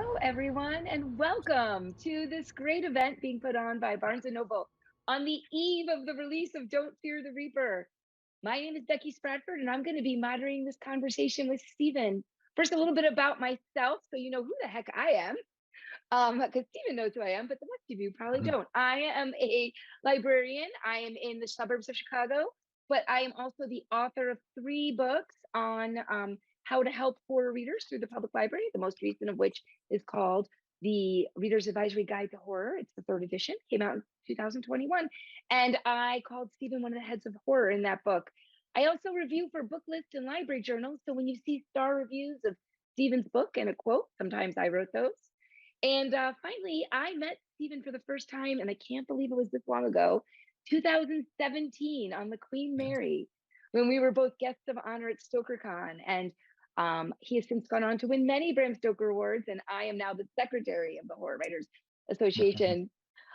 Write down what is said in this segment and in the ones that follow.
Hello, everyone, and welcome to this great event being put on by Barnes & Noble on the eve of the release of Don't Fear the Reaper. My name is Becky Spratford, and I'm going to be moderating this conversation with Stephen. First, a little bit about myself, so you know who the heck I am, because Stephen knows who I am, but the rest of you probably don't. I am a librarian. I am in the suburbs of Chicago, but I am also the author of 3 books on how to help horror readers through the public library, the most recent of which is called The Reader's Advisory Guide to Horror. It's the 3rd edition, came out in 2021. And I called Stephen one of the heads of horror in that book. I also review for book lists and library journals. So when you see star reviews of Stephen's book and a quote, sometimes I wrote those. And finally, I met Stephen for the first time, and I can't believe it was this long ago, 2017 on the Queen Mary, when we were both guests of honor at StokerCon. And he has since gone on to win many Bram Stoker Awards, and I am now the secretary of the Horror Writers Association.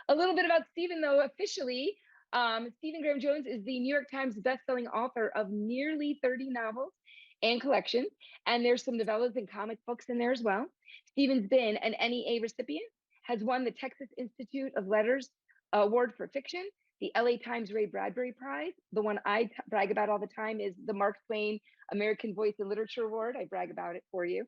A little bit about Stephen, though, officially. Stephen Graham Jones is the New York Times bestselling author of nearly 30 novels and collections, and there's some novellas and comic books in there as well. Stephen's been an NEA recipient, has won the Texas Institute of Letters Award for Fiction, the LA Times Ray Bradbury Prize. The one I brag about all the time is the Mark Twain American Voice in Literature Award. I brag about it for you.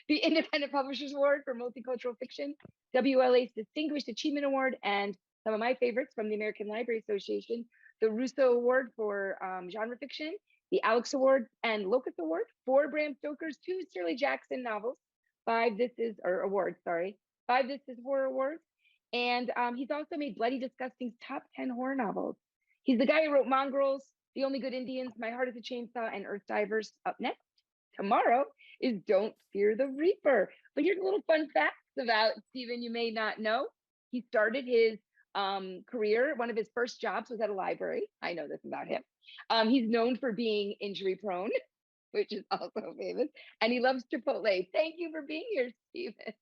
The Independent Publishers Award for Multicultural Fiction, WLA's Distinguished Achievement Award, and some of my favorites from the American Library Association, the Russo Award for Genre Fiction, the Alex Award and Locus Award, 4 Bram Stoker's, 2 Shirley Jackson novels, 5 This Is Horror Awards. And he's also made Bloody Disgusting's top 10 horror novels. He's the guy who wrote Mongrels, The Only Good Indians, My Heart is a Chainsaw, and Earth Divers. Up next, tomorrow, is Don't Fear the Reaper. But here's a little fun facts about Stephen you may not know. He started his career, one of his first jobs was at a library. I know this about him. He's known for being injury prone, which is also famous, and he loves Chipotle. Thank you for being here, Stephen.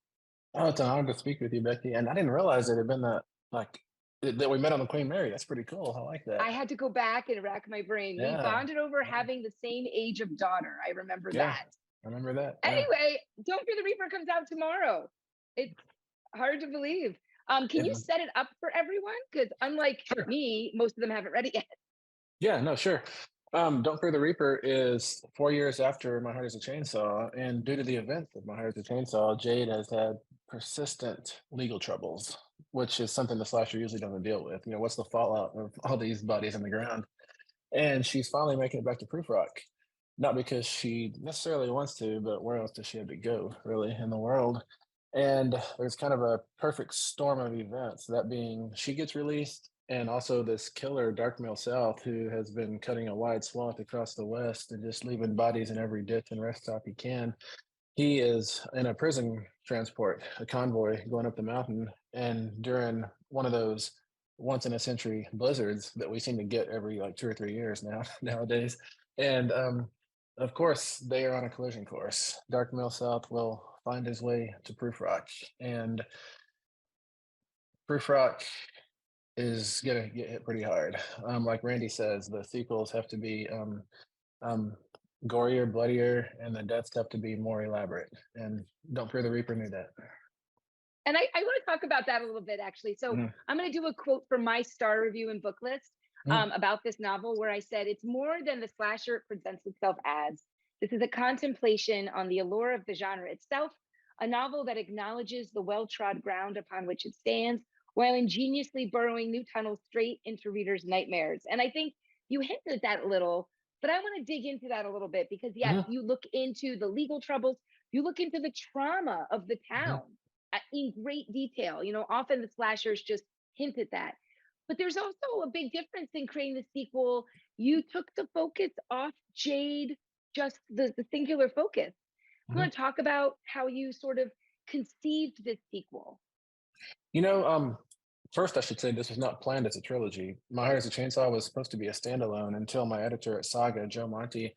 Oh, it's an honor to speak with you, Becky. And I didn't realize it had been that we met on the Queen Mary. That's pretty cool. I like that. I had to go back and rack my brain. Yeah. We bonded over having the same age of daughter. I remember that. I remember that. Anyway, Don't Fear the Reaper comes out tomorrow. It's hard to believe. Can you set it up for everyone? Because unlike me, most of them haven't read it yet. Yeah, no, sure. Don't Fear the Reaper is 4 years after My Heart is a Chainsaw, and due to the events of My Heart is a Chainsaw, Jade has had persistent legal troubles, which is something the slasher usually doesn't deal with. You know, what's the fallout of all these bodies in the ground? And she's finally making it back to Proof Rock, not because she necessarily wants to, but where else does she have to go, really, in the world? And there's kind of a perfect storm of events, that being she gets released, and also this killer, Darkmail South, who has been cutting a wide swath across the West and just leaving bodies in every ditch and rest stop he can. He is in a prison transport, a convoy going up the mountain. And during one of those once in a century blizzards that we seem to get every like 2 or 3 years nowadays. And of course, they are on a collision course. Darkmail South will find his way to Proof Rock, and Proof Rock is gonna get hit pretty hard. Like Randy says, the sequels have to be gorier, bloodier, and the deaths have to be more elaborate. And Don't Fear the Reaper knew that. And I want to talk about that a little bit, actually. So I'm going to do a quote from my star review and book list about this novel, where I said, it's more than the slasher it presents itself as. This is a contemplation on the allure of the genre itself, a novel that acknowledges the well-trod ground upon which it stands, while ingeniously burrowing new tunnels straight into readers' nightmares. And I think you hinted at that a little, but I want to dig into that a little bit, because yes, you look into the legal troubles, you look into the trauma of the town in great detail. You know, often the slashers just hint at that. But there's also a big difference in creating the sequel. You took the focus off Jade, just the singular focus. You want to talk about how you sort of conceived this sequel? You know, first I should say this was not planned as a trilogy. My Heart is a Chainsaw was supposed to be a standalone until my editor at Saga, Joe Monti,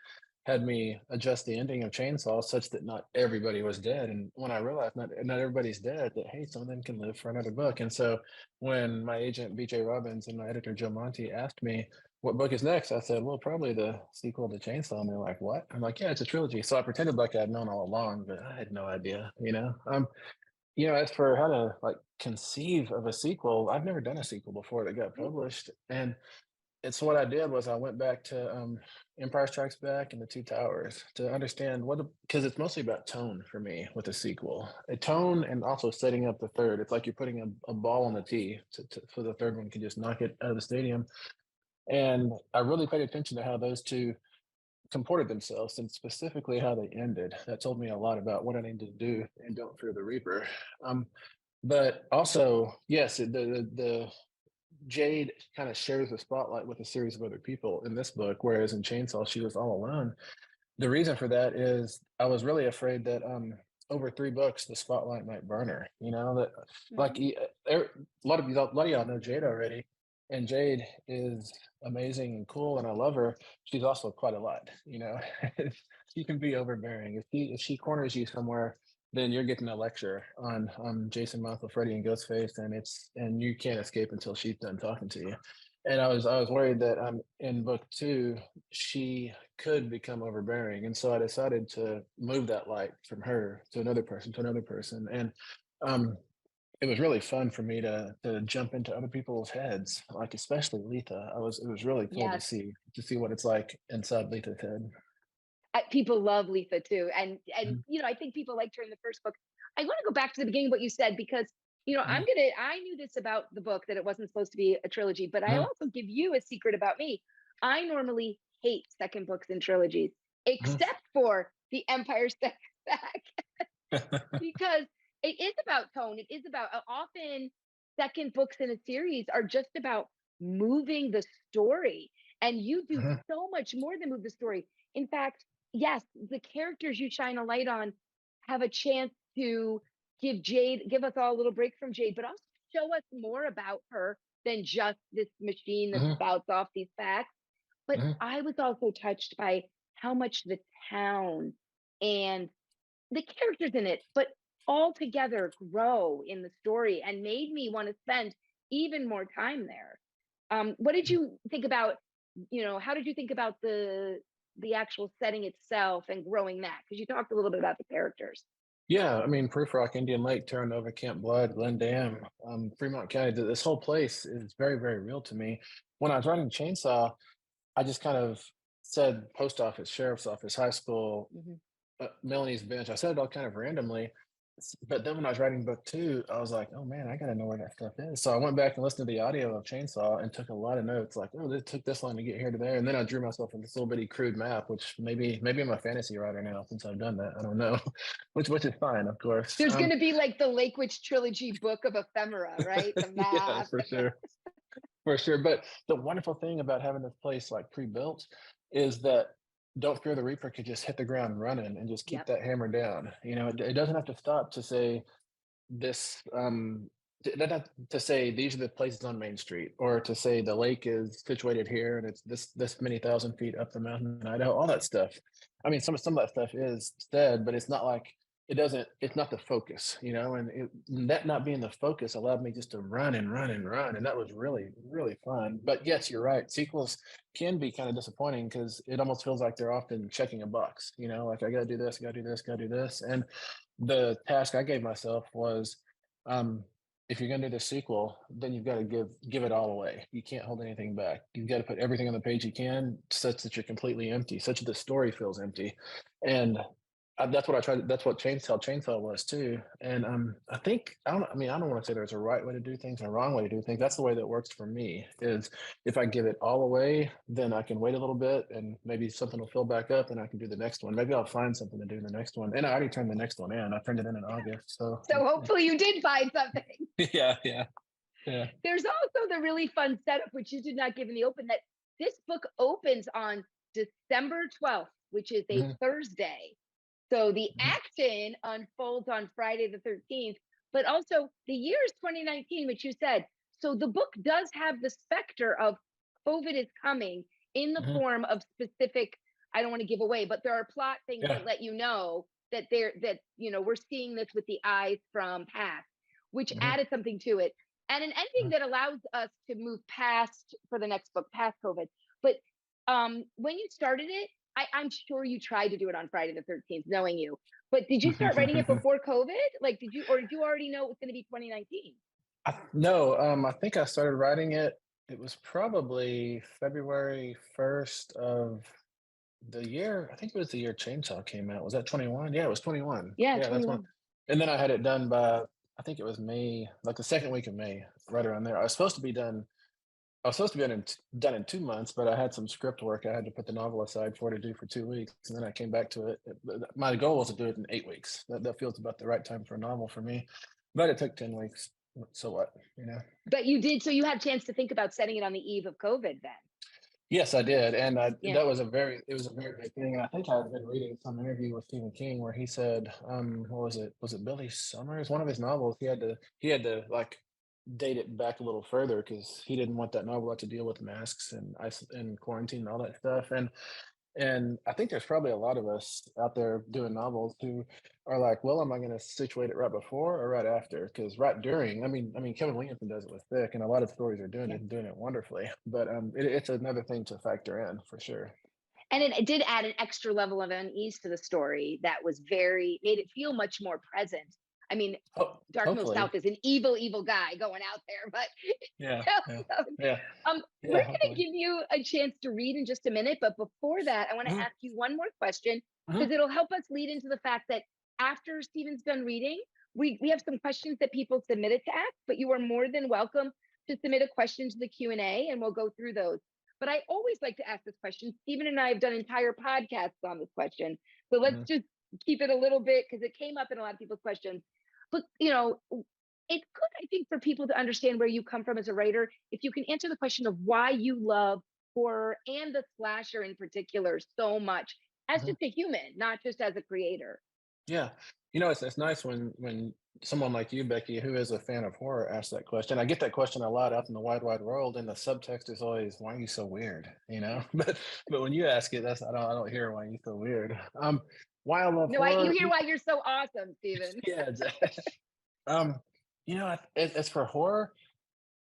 had me adjust the ending of Chainsaw such that not everybody was dead. And when I realized not everybody's dead, that, hey, some of them can live for another book. And so when my agent, BJ Robbins, and my editor, Joe Monti, asked me what book is next, I said, well, probably the sequel to Chainsaw. And they're like, what? I'm like, yeah, it's a trilogy. So I pretended like I'd known all along, but I had no idea, you know? As for how to like conceive of a sequel, I've never done a sequel before that got Mhm. published. And it's what I did was I went back to Empire Strikes Back and The Two Towers to understand because it's mostly about tone for me with a sequel, a tone, and also setting up the third. It's like you're putting a ball on the tee so the third one can just knock it out of the stadium. And I really paid attention to how those two comported themselves and specifically how they ended. That told me a lot about what I need to do and Don't Fear the Reaper. Um, but also, yes, the Jade kind of shares the spotlight with a series of other people in this book, whereas in Chainsaw she was all alone. The reason for that is I was really afraid that over 3 books the spotlight might burn her. That like Mhm. a lot of y'all know Jade already, and Jade is amazing and cool, and I love her. She's also quite a lot. She can be overbearing. If she corners you somewhere, then you're getting a lecture on Jason, Michael, Freddy, and Ghostface, and you can't escape until she's done talking to you. And I was worried that in book 2 she could become overbearing. And so I decided to move that light from her to another person, to another person. And um, it was really fun for me to jump into other people's heads, like especially Letha. It was really cool Yes. to see what it's like inside Letha's head. People love Letha too, and Mhm, I think people liked her in the first book. I want to go back to the beginning of what you said because mhm, I knew this about the book that it wasn't supposed to be a trilogy, but I mhm, also give you a secret about me. I normally hate second books in trilogies, mhm. except for The Empire Strikes Back, because it is about tone. It is about often second books in a series are just about moving the story. And you do Mhm, so much more than move the story. In fact, yes, the characters you shine a light on have a chance to give us all a little break from Jade, but also show us more about her than just this machine that mhm, spouts off these facts. But mhm. I was also touched by how much the town and the characters in it, but all together grow in the story and made me want to spend even more time there. What did you think about, how did you think about the actual setting itself and growing that? Because you talked a little bit about the characters. Yeah, I mean, Proof Rock, Indian Lake, Terra Nova, Camp Blood, Glen Dam, Fremont County. This whole place is very, very real to me. When I was writing Chainsaw, I just kind of said post office, sheriff's office, high school, Mhm. Melanie's bench. I said it all kind of randomly. But then when I was writing book 2, I was like, oh man, I got to know where that stuff is. So I went back and listened to the audio of Chainsaw and took a lot of notes like, oh, it took this long to get here to there. And then I drew myself this little bitty crude map, which maybe I'm a fantasy writer now since I've done that. I don't know, which is fine, of course. There's going to be like the Lake Witch trilogy book of ephemera, right? The Yeah, map. for sure. For sure. But the wonderful thing about having this place like pre-built is that Don't Fear the Reaper could just hit the ground running and just keep Yep. that hammer down. It doesn't have to stop to say this not to say these are the places on Main Street, or to say the lake is situated here and it's this many thousand feet up the mountain in Idaho, all that stuff. I mean, some of that stuff is said, but it's not like it's not the focus, that not being the focus allowed me just to run and run and run. And that was really, really fun. But yes, you're right. Sequels can be kind of disappointing because it almost feels like they're often checking a box, like I got to do this, got to do this, got to do this. And the task I gave myself was, um, if you're going to do the sequel, then you've got to give it all away. You can't hold anything back. You've got to put everything on the page you can, such that you're completely empty, such that the story feels empty. And that's what I tried. That's what Chainsaw was too. And I think I don't. I mean, I don't want to say there's a right way to do things and a wrong way to do things. That's the way that works for me. Is if I give it all away, then I can wait a little bit and maybe something will fill back up and I can do the next one. Maybe I'll find something to do in the next one. And I already turned the next one in. I turned it in August. So So hopefully you did find something. yeah, yeah, yeah. There's also the really fun setup, which you did not give in the open, that this book opens on December 12th, which is a Mhm, Thursday. So the mhm, action unfolds on Friday the 13th, but also the year is 2019, which you said. So the book does have the specter of COVID is coming in the mhm. form of specific, I don't want to give away, but there are plot things Yeah. that let you know we're seeing this with the eyes from past, which Mhm, added something to it, and an ending mhm, that allows us to move past for the next book past COVID. But when you started it, I'm sure you tried to do it on Friday the 13th, knowing you. But did you start writing it before COVID? Like, did you already know it was going to be 2019? No, I think I started writing it. It was probably February 1st of the year. I think it was the year Chainsaw came out. Was that 21? Yeah, it was 21. Yeah, Yeah, that's one. 21. And then I had it done by, I think it was May, like the second week of May, right around there. I was supposed to be done in 2 months, but I had some script work I had to put the novel aside for to do for 2 weeks, and then I came back to it. My goal was to do it in 8 weeks. That feels about the right time for a novel for me, but it took 10 weeks. So what, you know? But you did, so you had a chance to think about setting it on the eve of COVID then. Yes, I did, and Yeah. that was it was a very big thing. And I think I had been reading some interview with Stephen King where he said, what was it? Was it Billy Summers? One of his novels. He had to like date it back a little further because he didn't want that novel to deal with masks and ice and quarantine and all that stuff. And I think there's probably a lot of us out there doing novels who are like, well, am I going to situate it right before or right after? Because right during, I mean, Kevin Williamson does it with Thick, and a lot of stories are doing Yeah. it and doing it wonderfully. But it's another thing to factor in for sure. And it did add an extra level of unease to the story that was made it feel much more present. I mean, Dark Mill Hopefully, South is an evil, evil guy going out there, but yeah, yeah, yeah, we're yeah. going to Hopefully. give you a chance to read in just a minute. But before that, I want to Mhm, ask you one more question mhm, because it'll help us lead into the fact that after Stephen's done reading, we have some questions that people submitted to ask, but you are more than welcome to submit a question to the Q&A and we'll go through those. But I always like to ask this question. Stephen and I have done entire podcasts on this question. So let's mhm, just keep it a little bit because it came up in a lot of people's questions. But, it's good, I think, for people to understand where you come from as a writer. If you can answer the question of why you love horror and the slasher in particular so much as mhm. just a human, not just as a creator. Yeah. It's nice when someone like you, Becky, who is a fan of horror, asks that question. I get that question a lot out in the wide, wide world, and the subtext is always, "Why are you so weird?" You know. But when you ask it, I don't hear why you so weird. Why I love No, you horror? hear why you're so awesome, Stephen. Yeah. Um, as for horror,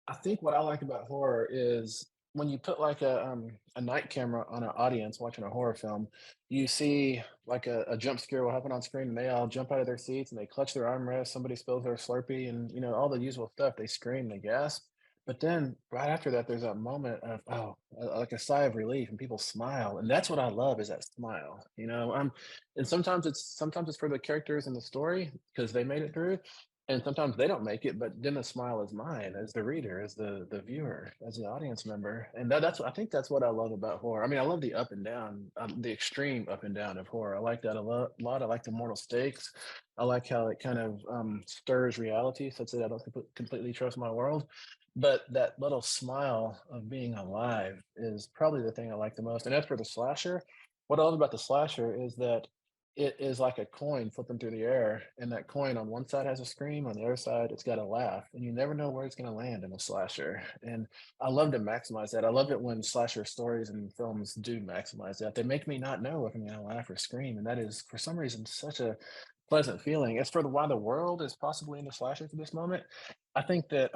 I think what I like about horror is when you put like a night camera on an audience watching a horror film, you see like a jump scare will happen on screen and they all jump out of their seats and they clutch their armrest, somebody spills their Slurpee and all the usual stuff. They scream, they gasp. But then right after that, there's that moment of like a sigh of relief and people smile. And that's what I love is that smile. And sometimes it's for the characters in the story because they made it through and sometimes they don't make it, but then the smile is mine as the reader, as the viewer, as the audience member, and I think that's what I love about horror. I mean, I love the up and down, the extreme up and down of horror. I like that a lot. I like the mortal stakes. I like how it kind of stirs reality, such that I don't completely trust my world. But that little smile of being alive is probably the thing I like the most. And as for the slasher, what I love about the slasher is that it is like a coin flipping through the air, and that coin on one side has a scream, on the other side it's got a laugh, and you never know where it's going to land in a slasher. And I love to maximize that. I love it when slasher stories and films do maximize that. They make me not know if I'm going to laugh or scream, and that is for some reason such a pleasant feeling. As for why the world is possibly into slasher to this moment, I think that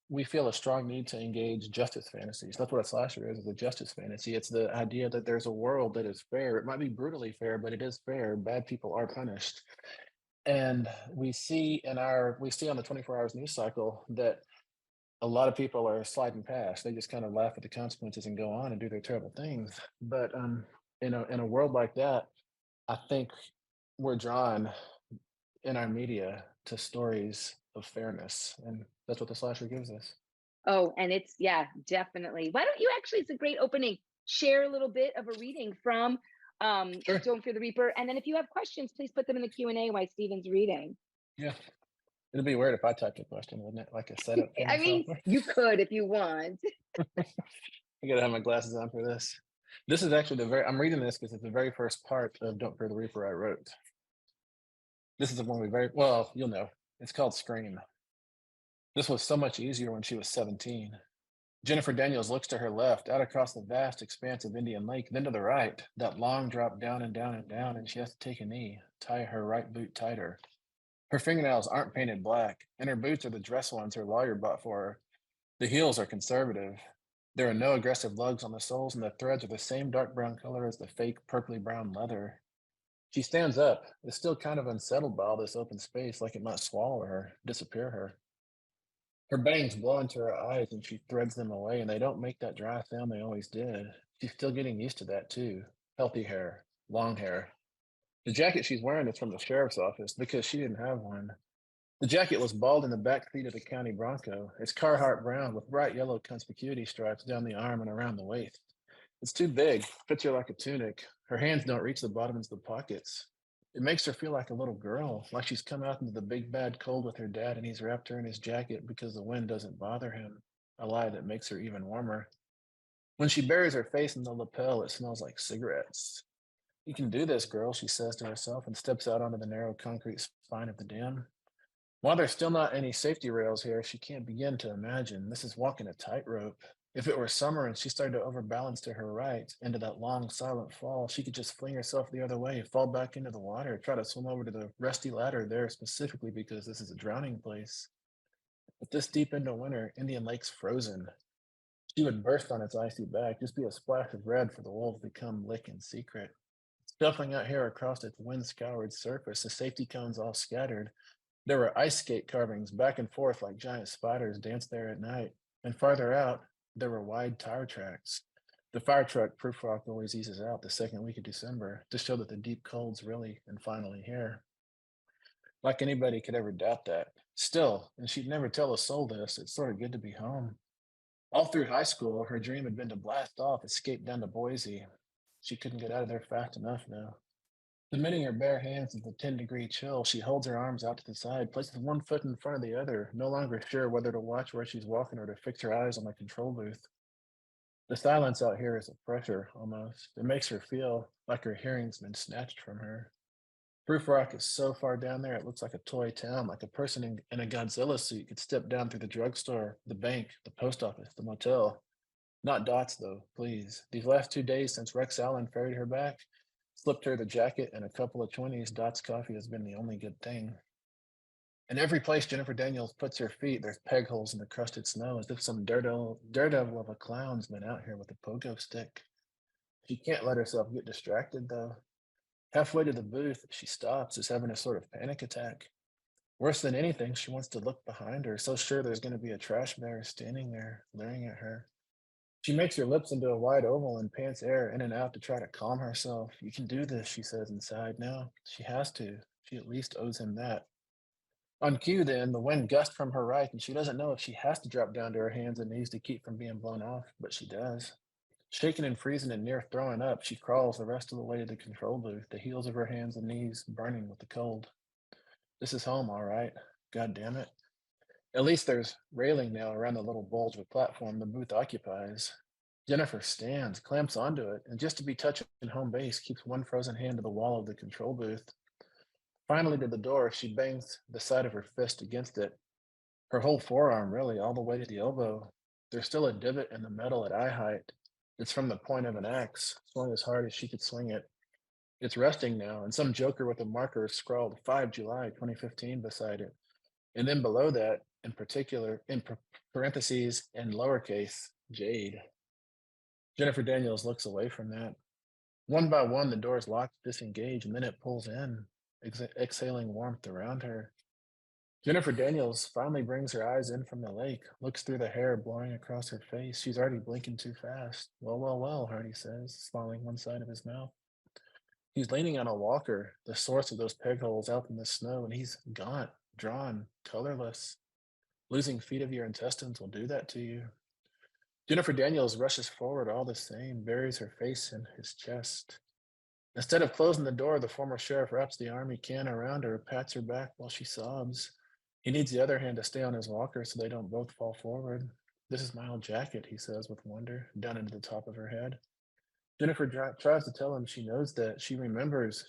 we feel a strong need to engage justice fantasies. That's what a slasher is a justice fantasy. It's the idea that there's a world that is fair. It might be brutally fair, but it is fair. Bad people are punished. And we see on the 24 hours news cycle that a lot of people are sliding past. They just kind of laugh at the consequences and go on and do their terrible things. But in a world like that, I think we're drawn in our media to stories of fairness, and that's what the slasher gives us. Oh, and yeah, definitely. Why don't you actually, it's a great opening, share a little bit of a reading from Sure. Don't Fear the Reaper. And then if you have questions, please put them in the Q&A while Stephen's reading. Yeah. It'd be weird if I typed a question, wouldn't it? Like a setup for I myself. mean, you could if you want. I gotta have my glasses on for this. This is actually I'm reading this because it's the very first part of Don't Fear the Reaper I wrote. This is the one you'll know. It's called Scream. This was so much easier when she was 17. Jennifer Daniels looks to her left, out across the vast expanse of Indian Lake, then to the right, that long drop down and down and down, and she has to take a knee, tie her right boot tighter. Her fingernails aren't painted black, and her boots are the dress ones her lawyer bought for her. The heels are conservative. There are no aggressive lugs on the soles, and the threads are the same dark brown color as the fake purpley brown leather. She stands up, is still kind of unsettled by all this open space, like it might swallow her, disappear her. Her bangs blow into her eyes and she threads them away, and they don't make that dry sound they always did. She's still getting used to that, too. Healthy hair, long hair. The jacket she's wearing is from the sheriff's office because she didn't have one. The jacket was balled in the back seat of the county Bronco. It's Carhartt brown with bright yellow conspicuity stripes down the arm and around the waist. It's too big, fits her like a tunic. Her hands don't reach the bottom into the pockets. It makes her feel like a little girl, like she's come out into the big bad cold with her dad and he's wrapped her in his jacket because the wind doesn't bother him. A lie that makes her even warmer. When she buries her face in the lapel, it smells like cigarettes. You can do this, girl, she says to herself and steps out onto the narrow concrete spine of the dam. While there's still not any safety rails here, she can't begin to imagine. This is walking a tightrope. If it were summer and she started to overbalance to her right into that long, silent fall, she could just fling herself the other way, fall back into the water, try to swim over to the rusty ladder there specifically because this is a drowning place. But this deep into winter, Indian Lake's frozen. She would burst on its icy back, just be a splash of red for the wolves to come lick in secret. Shuffling out here across its wind-scoured surface, the safety cones all scattered, there were ice skate carvings back and forth like giant spiders danced there at night, and farther out, there were wide tire tracks. The fire truck proof rock always eases out the second week of December to show that the deep cold's really and finally here. Like anybody could ever doubt that. Still, and she'd never tell a soul this, it's sort of good to be home. All through high school, her dream had been to blast off, escape down to Boise. She couldn't get out of there fast enough now. Submitting her bare hands to the 10-degree chill, she holds her arms out to the side, places one foot in front of the other, no longer sure whether to watch where she's walking or to fix her eyes on the control booth. The silence out here is a pressure, almost. It makes her feel like her hearing's been snatched from her. Proof Rock is so far down there, it looks like a toy town, like a person in a Godzilla suit could step down through the drugstore, the bank, the post office, the motel. Not Dots, though, please. These last 2 days since Rex Allen ferried her back, slipped her the jacket and a couple of 20s, Dot's coffee has been the only good thing. In every place Jennifer Daniels puts her feet, there's peg holes in the crusted snow, as if some daredevil of a clown's been out here with a pogo stick. She can't let herself get distracted, though. Halfway to the booth, she stops, is having a sort of panic attack. Worse than anything, she wants to look behind her, so sure there's going to be a trash bear standing there, leering at her. She makes her lips into a wide oval and pants air in and out to try to calm herself. You can do this, she says inside. Now, she has to. She at least owes him that. On cue, then, the wind gusts from her right, and she doesn't know if she has to drop down to her hands and knees to keep from being blown off, but she does. Shaking and freezing and near throwing up, she crawls the rest of the way to the control booth, the heels of her hands and knees burning with the cold. This is home, all right. God damn it. At least there's railing now around the little bulge of platform the booth occupies. Jennifer stands, clamps onto it, and just to be touching home base, keeps one frozen hand to the wall of the control booth. Finally to the door, she bangs the side of her fist against it, her whole forearm, really, all the way to the elbow. There's still a divot in the metal at eye height. It's from the point of an axe, swung as hard as she could swing it. It's resting now, and some joker with a marker scrawled 5 July 2015 beside it. And then below that, in particular, in parentheses in lowercase, Jade. Jennifer Daniels looks away from that. One by one, the doors lock, disengage, and then it pulls in, exhaling warmth around her. Jennifer Daniels finally brings her eyes in from the lake, looks through the hair blowing across her face. She's already blinking too fast. Well, well, well, Hardy says, smiling one side of his mouth. He's leaning on a walker, the source of those peg holes out in the snow, and he's gaunt, drawn, colorless. Losing feet of your intestines will do that to you. Jennifer Daniels rushes forward all the same, buries her face in his chest. Instead of closing the door, the former sheriff wraps the army can around her, pats her back while she sobs. He needs the other hand to stay on his walker so they don't both fall forward. This is my old jacket, he says with wonder, down into the top of her head. Jennifer tries to tell him she knows that. She remembers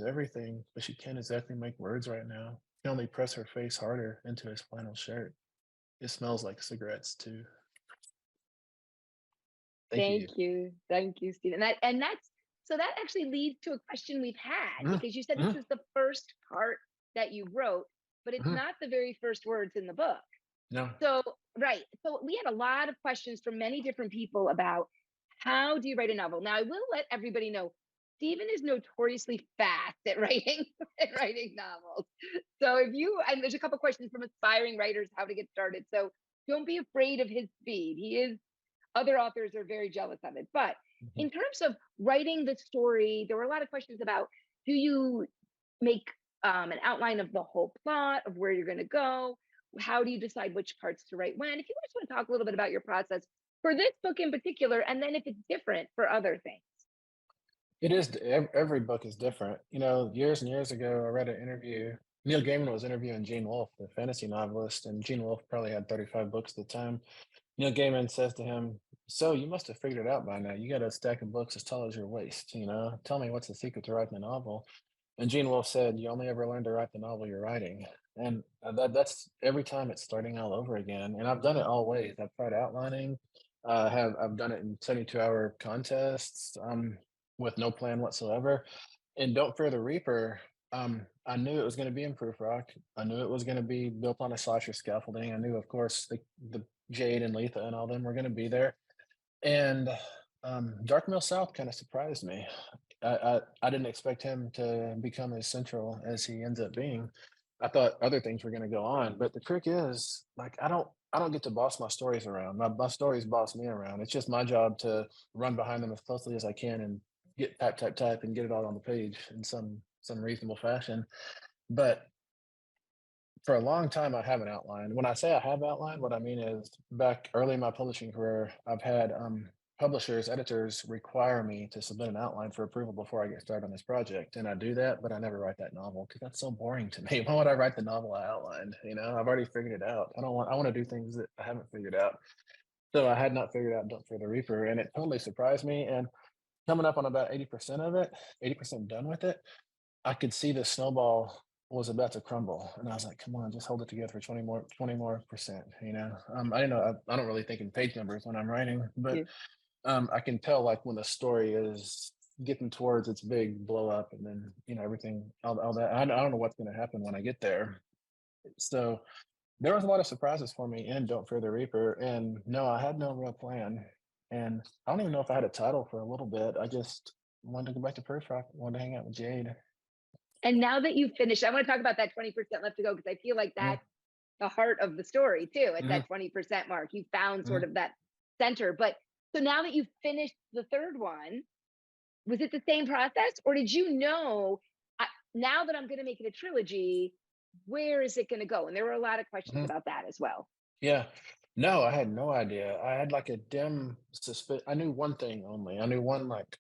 everything, but she can't exactly make words right now. She can only press her face harder into his flannel shirt. It smells like cigarettes, too. Thank you. Thank you, Steve. And that's so that actually leads to a question we've had because you said this is the first part that you wrote, but it's not the very first words in the book. No. So, right. So we had a lot of questions from many different people about how do you write a novel? Now, I will let everybody know Stephen is notoriously fast at writing at writing novels. So if you and there's a couple questions from aspiring writers how to get started. So don't be afraid of his speed. He is other authors are very jealous of it. But Mhm. in terms of writing the story, there were a lot of questions about do you make an outline of the whole plot of where you're going to go? How do you decide which parts to write when? If you just want to talk a little bit about your process for this book in particular, and then if it's different for other things. It is every book is different. You know, years and years ago, I read an interview. Neil Gaiman was interviewing Gene Wolfe, the fantasy novelist, and Gene Wolfe probably had 35 books at the time. Neil Gaiman says to him, "So you must have figured it out by now. You got a stack of books as tall as your waist. You know, tell me what's the secret to writing a novel." And Gene Wolfe said, "You only ever learn to write the novel you're writing." And that's every time it's starting all over again. And I've done it all ways. I've tried outlining. I've done it in 72-hour contests with no plan whatsoever. And Don't Fear the Reaper. I knew it was going to be in proofrock. I knew it was going to be built on a slasher scaffolding. I knew, of course, the Jade and Letha and all them were going to be there. And Dark Mill South kind of surprised me. I didn't expect him to become as central as he ends up being. I thought other things were going to go on, but the trick is, like, I don't get to boss my stories around. My stories boss me around. It's just my job to run behind them as closely as I can and get type, type, type, and get it all on the page in some reasonable fashion. But for a long time, I haven't outlined. When I say I have outlined, what I mean is back early in my publishing career, I've had publishers, editors require me to submit an outline for approval before I get started on this project. And I do that, but I never write that novel because that's so boring to me. Why would I write the novel I outlined? You know, I've already figured it out. I want to do things that I haven't figured out. So I had not figured out Don't Fear the Reaper, and it totally surprised me. And coming up on about 80% of it, 80% done with it, I could see the snowball was about to crumble, and I was like, "Come on, just hold it together for 20 more percent." You know, I don't know. I don't really think in page numbers when I'm writing, but Yeah. I can tell like when the story is getting towards its big blow up, and then everything, all that. I don't know what's going to happen when I get there. So there was a lot of surprises for me in Don't Fear the Reaper, and no, I had no real plan, and I don't even know if I had a title for a little bit. I just wanted to go back to Perth Rock, wanted to hang out with Jade. And now that you've finished, I want to talk about that 20% left to go because I feel like Mhm, that's the heart of the story too. At mhm, that 20% mark, you found sort mhm. of that center. But so now that you've finished the third one, was it the same process, or did you know now that I'm going to make it a trilogy, where is it going to go? And there were a lot of questions Mhm. about that as well. Yeah. No, I had no idea. I had like a dim I knew one thing only. I knew one like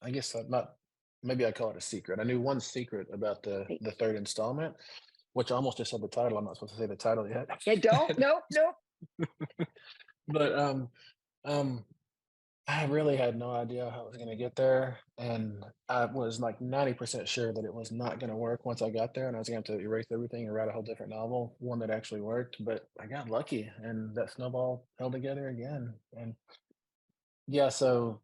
I guess not maybe I call it a secret. I knew one secret about Right. the third installment, which I almost just said the title. I'm not supposed to say the title yet. Yeah, don't, nope, nope. But um I really had no idea how I was gonna get there, and I was like 90% sure that it was not gonna work once I got there, and I was gonna have to erase everything and write a whole different novel, one that actually worked. But I got lucky, and that snowball held together again. And yeah, so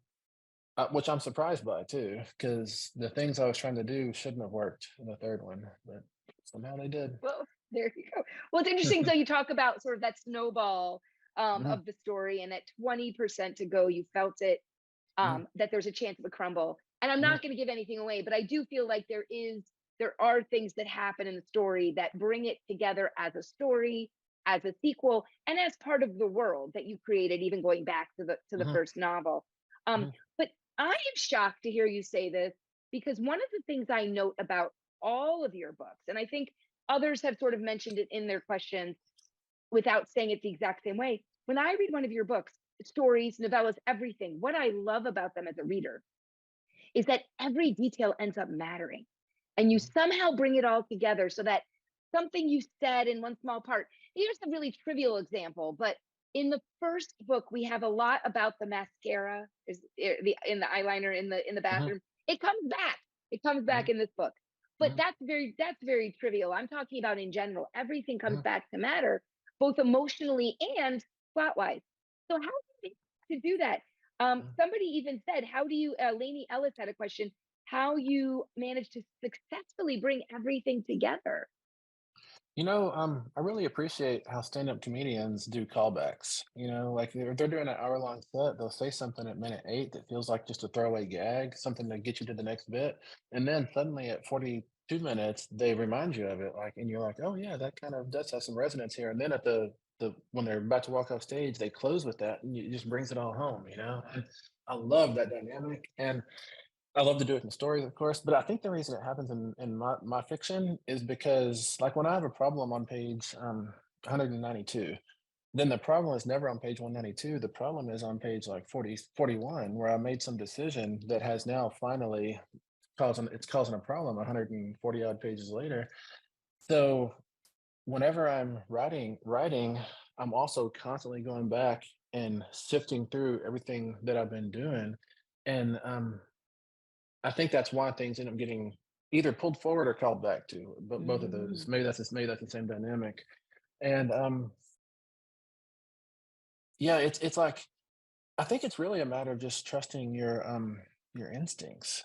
which I'm surprised by too, because the things I was trying to do shouldn't have worked in the third one, but somehow they did. Well, there you go. Well, it's interesting. So you talk about sort of that snowball Mhm, of the story, and at 20% to go, you felt it mhm, that there's a chance of a crumble. And I'm mhm, not going to give anything away, but I do feel like there are things that happen in the story that bring it together as a story, as a sequel, and as part of the world that you created, even going back to the mhm, first novel. Um, mhm, but I am shocked to hear you say this because one of the things I note about all of your books, and I think others have sort of mentioned it in their questions without saying it the exact same way. When I read one of your books, stories, novellas, everything, what I love about them as a reader is that every detail ends up mattering. And you mhm, somehow bring it all together so that something you said in one small part. Here's a really trivial example, but in the first book, we have a lot about the mascara is the in the eyeliner in the mhm, bathroom. It comes back. It comes back mhm, in this book. But mhm, that's very trivial. I'm talking about in general. Everything comes mhm, back to matter, both emotionally and plot wise. So how do you to do that? mhm. Somebody even said, how do you, Lainey Ellis had a question, how you manage to successfully bring everything together. I really appreciate how stand-up comedians do callbacks. Like they're doing an hour-long set, they'll say something at minute 8 that feels like just a throwaway gag, something to get you to the next bit, and then suddenly at 42 minutes, they remind you of it, like, and you're like, "Oh, yeah, that kind of does have some resonance here," and then at the when they're about to walk off stage, they close with that, and it just brings it all home, and I love that dynamic, and I love to do it in stories, of course, but I think the reason it happens in my fiction is because, like, when I have a problem on page 192, then the problem is never on page 192. The problem is on page like 40, 41, where I made some decision that has now finally causing a problem 140 odd pages later. So whenever I'm writing, I'm also constantly going back and sifting through everything that I've been doing. And I think that's why things end up getting either pulled forward or called back to, but both of those. Mm. Maybe that's the same dynamic. And yeah, it's like I think it's really a matter of just trusting your instincts.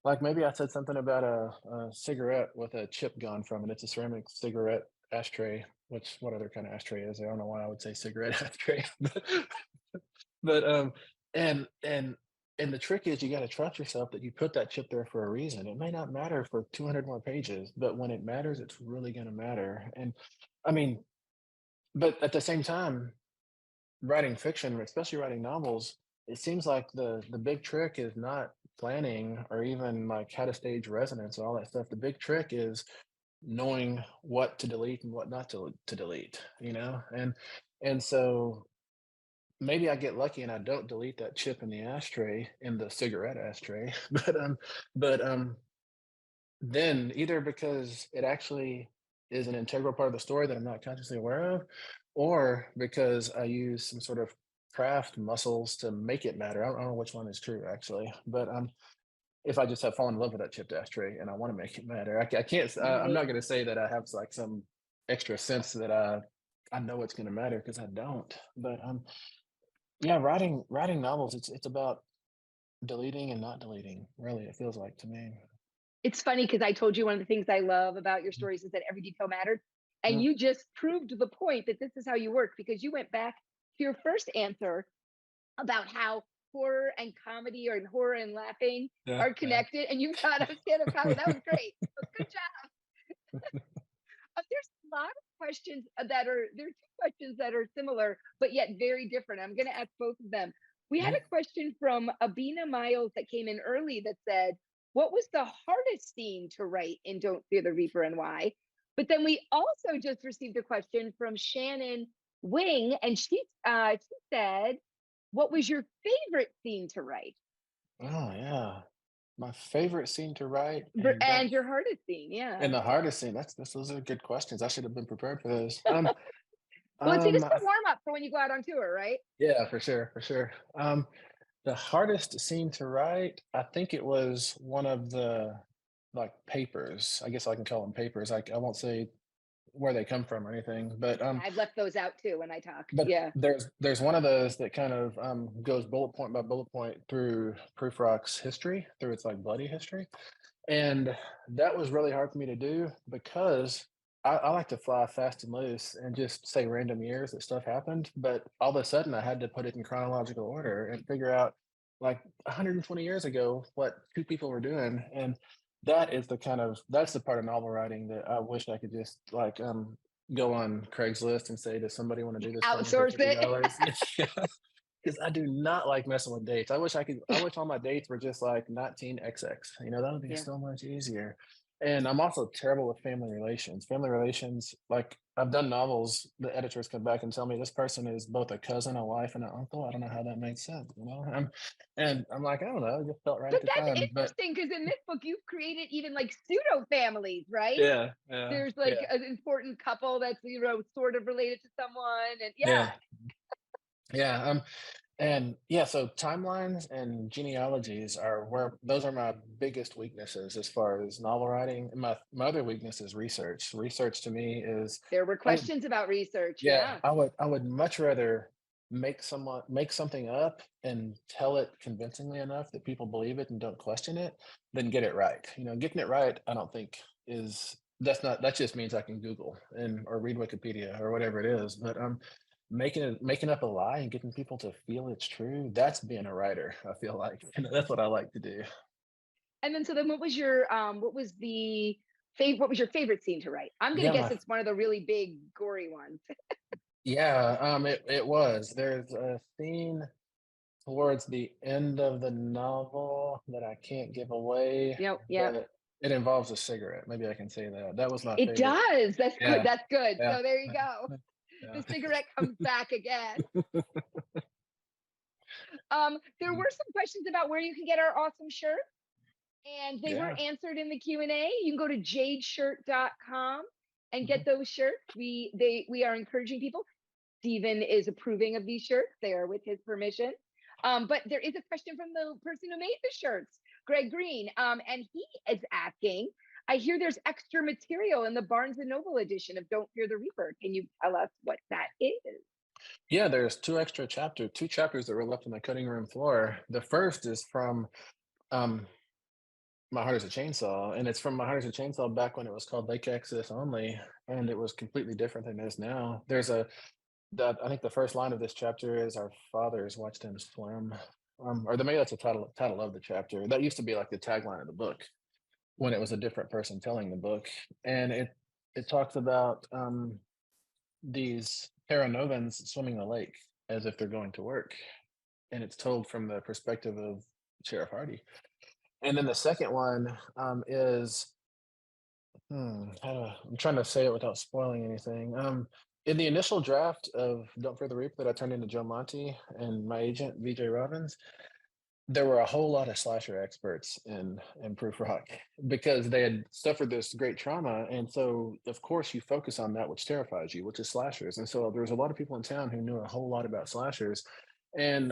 Like maybe I said something about a cigarette with a chip gone from it. It's a ceramic cigarette ashtray. Which what other kind of ashtray is there? I don't know why I would say cigarette ashtray, but and the trick is you got to trust yourself that you put that chip there for a reason. It may not matter for 200 more pages, but when it matters, it's really going to matter. And I mean, but at the same time, writing fiction, especially writing novels, it seems like the big trick is not planning or even like how to stage resonance and all that stuff. The big trick is knowing what to delete and what not to delete, and so maybe I get lucky and I don't delete that chip in the ashtray, in the cigarette ashtray, but then either because it actually is an integral part of the story that I'm not consciously aware of, or because I use some sort of craft muscles to make it matter. I don't know which one is true actually, but if I just have fallen in love with that chipped ashtray and I want to make it matter, I can't. I'm Right. not going to say that I have like some extra sense that I know it's going to matter because I don't. But yeah, writing novels, it's about deleting and not deleting. Really, it feels like to me. It's funny because I told you one of the things I love about your stories is that every detail mattered. And Mm, you just proved the point that this is how you work because you went back to your first answer about how horror and comedy or horror and laughing yeah, are yeah. connected. And you got a stand-up comedy. That was great. So good job. There's a lot of questions there are two questions that are similar, but yet very different. I'm going to ask both of them. We had Mhm. a question from Abina Miles that came in early that said, what was the hardest scene to write in Don't Fear the Reaper and why? But then we also just received a question from Shannon Wing, and she said, what was your favorite scene to write? Oh yeah, my favorite scene to write, and don't And your hardest scene, yeah. and the hardest scene. Those are good questions. I should have been prepared for those. Well, it's just a I warm up for when you go out on tour, right? Yeah, for sure, for sure. The hardest scene to write, I think it was one of the, like, papers. I guess I can call them papers. I won't say where they come from or anything, Yeah, I've left those out too when I talk. but Yeah. there's one of those that kind of, goes bullet point by bullet point through Proofrock's history, through its, like, bloody history. And that was really hard for me to do because I like to fly fast and loose and just say random years that stuff happened. But all of a sudden, I had to put it in chronological order and figure out, like 120 years ago, what two people were doing. And that's the part of novel writing that I wish I could just like go on Craigslist and say, does somebody want to do this for me for Outsource it. $50? Because I do not like messing with dates. I wish all my dates were just like 19XX. That would be Yeah. so much easier. And I'm also terrible with family relations. Family relations, like I've done novels, the editors come back and tell me this person is both a cousin, a wife, and an uncle. I don't know how that makes sense. And I'm like, I don't know, it just felt right But at the that's time. But interesting because in this book, you've created even like pseudo families, right? yeah, yeah, There's like yeah, an important couple that's, sort of related to someone. And yeah, yeah, yeah. And yeah, so timelines and genealogies are where those are my biggest weaknesses as far as novel writing. And my other weakness is research. Research to me is there were I would questions about research. yeah, Yeah. I would much rather make something up and tell it convincingly enough that people believe it and don't question it than get it right. Getting it right, I don't think is that just means I can Google and or read Wikipedia or whatever it is. But making up a lie and getting people to feel it's true, that's being a writer, I feel like. And that's what I like to do. And then, so then what was your favorite scene to write? I'm gonna Yeah, guess it's one of the really big gory ones. it was. There's a scene towards the end of the novel that I can't give away, Yep. but it involves a cigarette. Maybe I can say that. That was my It favorite. does. That's good. Yeah, That's good. yeah, So there you go. yeah. The cigarette comes back again. There Mm, were some questions about where you can get our awesome shirt, and they were yeah. answered in the Q&A. You can go to jadeshirt.com and Mhm. get those shirts. We are encouraging people. Stephen is approving of these shirts. They are with his permission. But there is a question from the person who made the shirts, Greg Green, and he is asking, I hear there's extra material in the Barnes and Noble edition of Don't Fear the Reaper. Can you tell us what that is? Yeah, there's two chapters that were left on the cutting room floor. The first is from um, My Heart is a Chainsaw, and it's from My Heart is a Chainsaw back when it was called Lake Access Only, and it was completely different than it is now. I think the first line of this chapter is "Our fathers watched him swim," or maybe that's the title of the chapter. That used to be like the tagline of the book when it was a different person telling the book, and it talks about these Terra Novans swimming the lake as if they're going to work, and it's told from the perspective of Sheriff Hardy. And then the second one is I'm trying to say it without spoiling anything. In the initial draft of Don't Fear the Reaper that I turned into Joe Monty and my agent VJ Robbins, there were a whole lot of slasher experts in Proof Rock because they had suffered this great trauma, and so of course you focus on that which terrifies you, which is slashers. And so there was a lot of people in town who knew a whole lot about slashers. And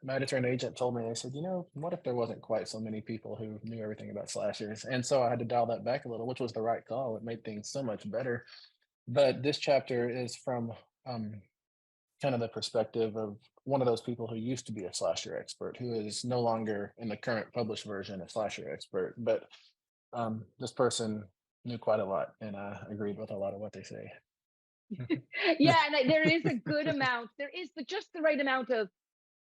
my editor and agent told me, they said, what if there wasn't quite so many people who knew everything about slashers? And so I had to dial that back a little, which was the right call. It made things so much better. But this chapter is from um, kind of the perspective of one of those people who used to be a slasher expert, who is no longer in the current published version a slasher expert. But this person knew quite a lot, and I agreed with a lot of what they say. Yeah, and there is a good amount. There is just the right amount of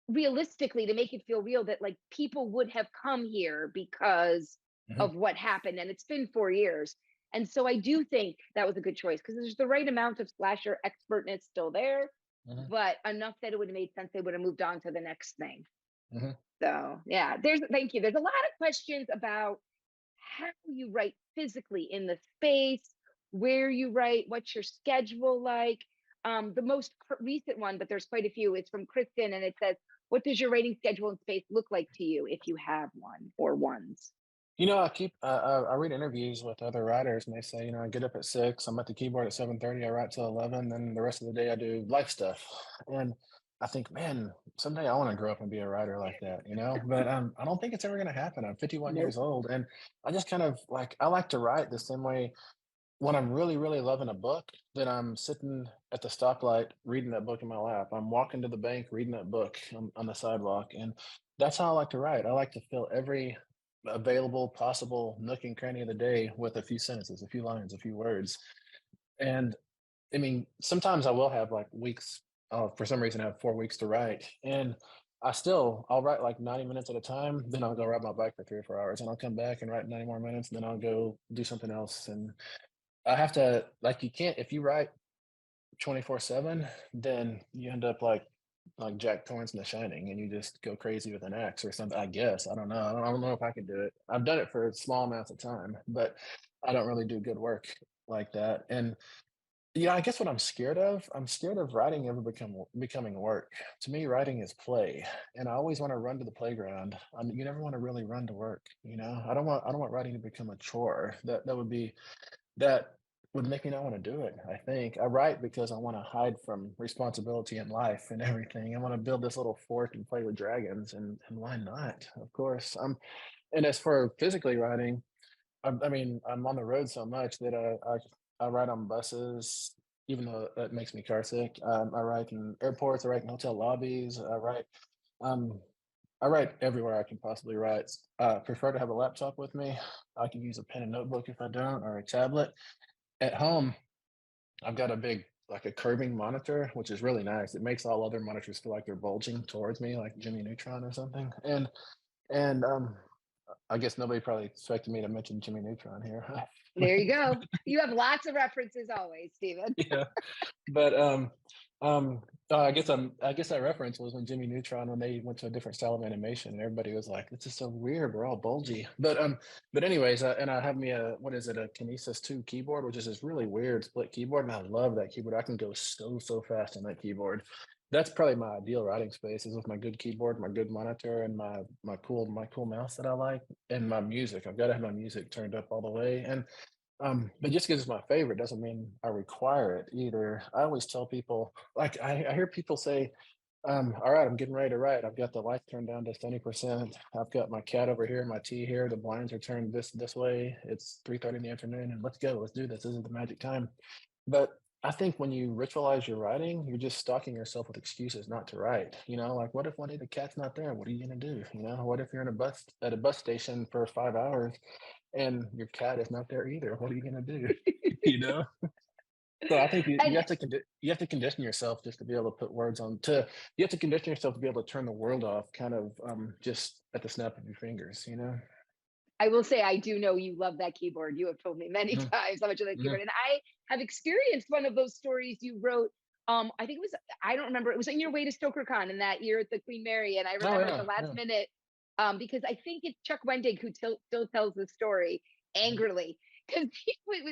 realistically to make it feel real that like people would have come here because Mhm, of what happened, and it's been 4 years. And so I do think that was a good choice because there's the right amount of slasher expertness still there, mhm, but enough that it would have made sense they would have moved on to the next thing. mhm. So yeah, thank you. There's a lot of questions about how you write physically in the space, where you write, what's your schedule like. The most recent one, but there's quite a few, it's from Kristen, and it says, what does your writing schedule and space look like to you if you have one or ones? I read interviews with other writers, and they say, I get up at 6, I'm at the keyboard at 7:30, I write till 11, then the rest of the day I do life stuff. And I think, man, someday I want to grow up and be a writer like that. But I don't think it's ever going to happen. I'm 51 years Nope. old, and I just kind of I like to write the same way. When I'm really, really loving a book, then I'm sitting at the stoplight reading that book in my lap. I'm walking to the bank reading that book on the sidewalk. And that's how I like to write. I like to fill every available, possible nook and cranny of the day with a few sentences, a few lines, a few words. And I mean, sometimes I will have like weeks, for some reason, I have 4 weeks to write. And I'll write like 90 minutes at a time. Then I'll go ride my bike for 3 or 4 hours and I'll come back and write 90 more minutes. And then I'll go do something else. And I have to you can't if you write 24/7, then you end up like Jack Torrance in The Shining, and you just go crazy with an axe or something, I guess. I don't know. I don't know if I could do it. I've done it for small amounts of time, but I don't really do good work like that. And yeah, I guess what I'm scared of writing ever becoming work. To me, writing is play, and I always wanna run to the playground. You never wanna really run to work? I don't want writing to become a chore. That would make me not wanna do it, I think. I write because I wanna hide from responsibility in life and everything. I wanna build this little fort and play with dragons, and why not? Of course. And as for physically writing, I mean, I'm on the road so much that, I ride on buses, even though that makes me car sick. I write in airports, I write in hotel lobbies, I write, um I write everywhere I can possibly write. Prefer to have a laptop with me. I can use a pen and notebook if I don't, or a tablet. At home, I've got a big, like a curving monitor, which is really nice. It makes all other monitors feel like they're bulging towards me, like Jimmy Neutron or something. And I guess nobody probably expected me to mention Jimmy Neutron here. There you go. You have lots of references always, Stephen. Yeah, but um, I guess that reference was when Jimmy Neutron, when they went to a different style of animation, and everybody was like, "This is so weird. We're all bulgy." But anyways, and I have me a what is it, a Kinesis 2 keyboard, which is this really weird split keyboard, and I love that keyboard. I can go so fast on that keyboard. That's probably my ideal writing space is with my good keyboard, my good monitor, and my cool mouse that I like, and my music. I've got to have my music turned up all the way, but just because it's my favorite doesn't mean I require it either. I always tell people, like, I hear people say, all right, I'm getting ready to write. I've got the lights turned down to 70%. I've got my cat over here, my tea here. The blinds are turned this way. It's 3:30 in the afternoon, and let's go. Let's do this. This is the magic time. But I think when you ritualize your writing, you're just stalking yourself with excuses not to write. Like what if one day the cat's not there? What are you gonna do? What if you're in a bus at a bus station for 5 hours and your cat is not there either? What are you gonna do? You know? So I think you And have to you have to condition yourself just to be able to put words on to you have to condition yourself to be able to turn the world off kind of just at the snap of your fingers, you know? I will say, I do know you love that keyboard. You have told me many Mhm, times how much of that mhm. keyboard. And I have experienced one of those stories you wrote. I think it was, I don't remember, it was on your way to StokerCon in that year at the Queen Mary. And I Oh remember at the yeah, last yeah. minute, because I think it's Chuck Wendig who still tells the story Mhm. angrily because